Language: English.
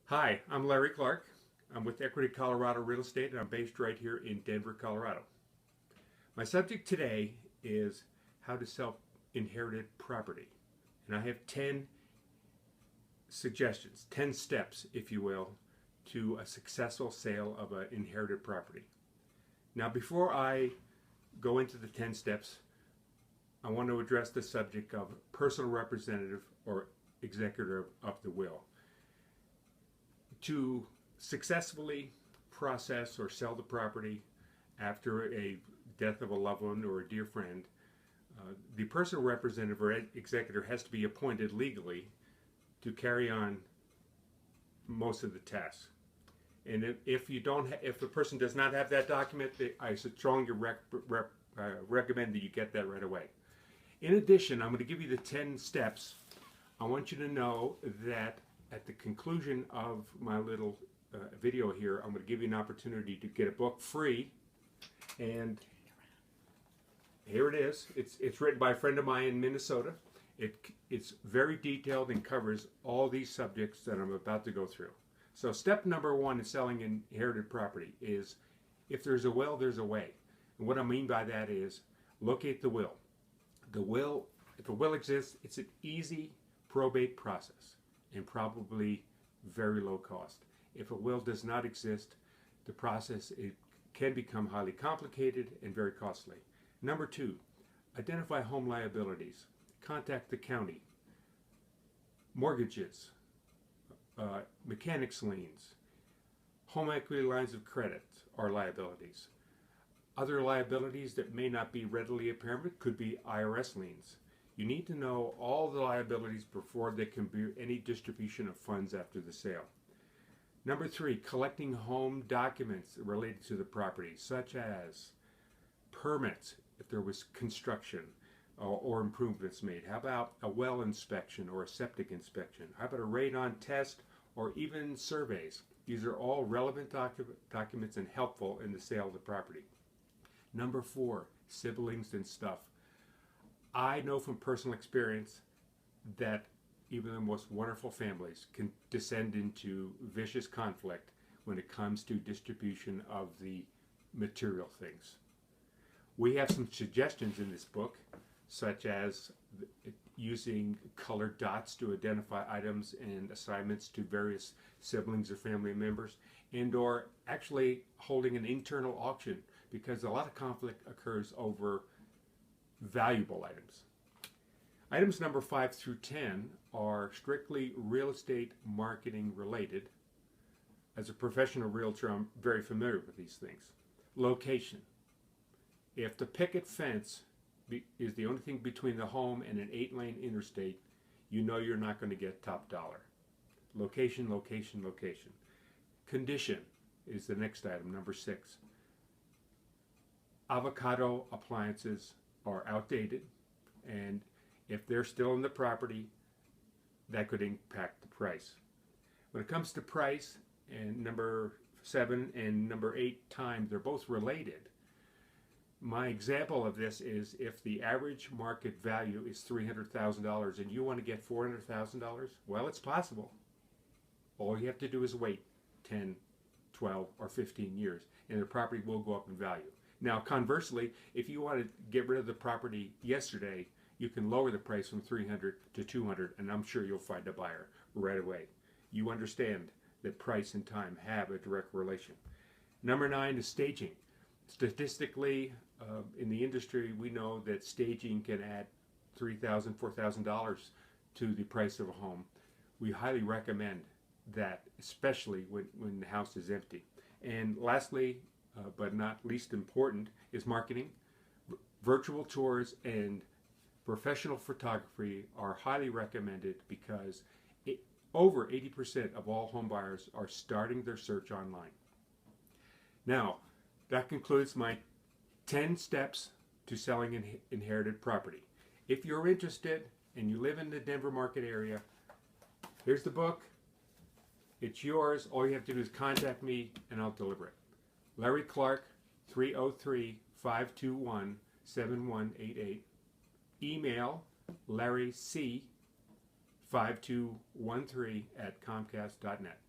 Hi, I'm Larry Clark. I'm with Equity Colorado Real Estate and I'm based right here in Denver, Colorado. My subject today is how to sell inherited property. And I have 10 suggestions, 10 steps, if you will, to a successful sale of an inherited property. Now, before I go into the 10 steps, I want to address the subject of personal representative or executor of the will. To successfully process or sell the property after a death of a loved one or a dear friend, the personal representative or executor has to be appointed legally to carry on most of the tasks. And if the person does not have that document, I strongly recommend that you get that right away. In addition, I'm going to give you the 10 steps. I want you to know that at the conclusion of my little video here, I'm going to give you an opportunity to get a book free. And here it is. It's written by a friend of mine in Minnesota. It's very detailed and covers all these subjects that I'm about to go through. So step number one in selling inherited property is, if there's a will, there's a way. And what I mean by that is, locate the will. If a will exists, it's an easy probate process and probably very low cost. If a will does not exist, the process can become highly complicated and very costly. Number two, identify home liabilities. Contact the county. Mortgages, mechanics liens, home equity lines of credit are liabilities. Other liabilities that may not be readily apparent could be IRS liens. You need to know all the liabilities before there can be any distribution of funds after the sale. Number three, collecting home documents related to the property, such as permits, if there was construction or improvements made. How about a well inspection or a septic inspection? How about a radon test or even surveys? These are all relevant documents and helpful in the sale of the property. Number four, siblings and stuff. I know from personal experience that even the most wonderful families can descend into vicious conflict when it comes to distribution of the material things. We have some suggestions in this book, such as using colored dots to identify items and assignments to various siblings or family members, and or actually holding an internal auction, because a lot of conflict occurs over valuable items. Items number 5 through 10 are strictly real estate marketing related. As a professional realtor, I'm very familiar with these things. Location. If the picket fence is the only thing between the home and an 8-lane interstate, you know you're not going to get top dollar. Location, location, location. Condition is the next item, number 6. Avocado appliances are outdated, and if they're still in the property, that could impact the price. When it comes to price, and number 7 and number 8 times, they're both related. My example of this is, if the average market value is $300,000 and you want to get $400,000, well, it's possible. All you have to do is wait 10, 12, or 15 years, and the property will go up in value. Now, conversely, if you want to get rid of the property yesterday, you can lower the price from $300 to $200, and I'm sure you'll find a buyer right away. You understand that price and time have a direct relation. Number 9 is staging. Statistically, in the industry, we know that staging can add $3,000, $4,000 to the price of a home. We highly recommend that, especially when the house is empty. And lastly, but not least important, is marketing. Virtual tours and professional photography are highly recommended because over 80% of all home buyers are starting their search online. Now, that concludes my 10 steps to selling inherited property. If you're interested and you live in the Denver market area, here's the book. It's yours. All you have to do is contact me and I'll deliver it. Larry Clark, 303-521-7188. Email larryc5213@comcast.net.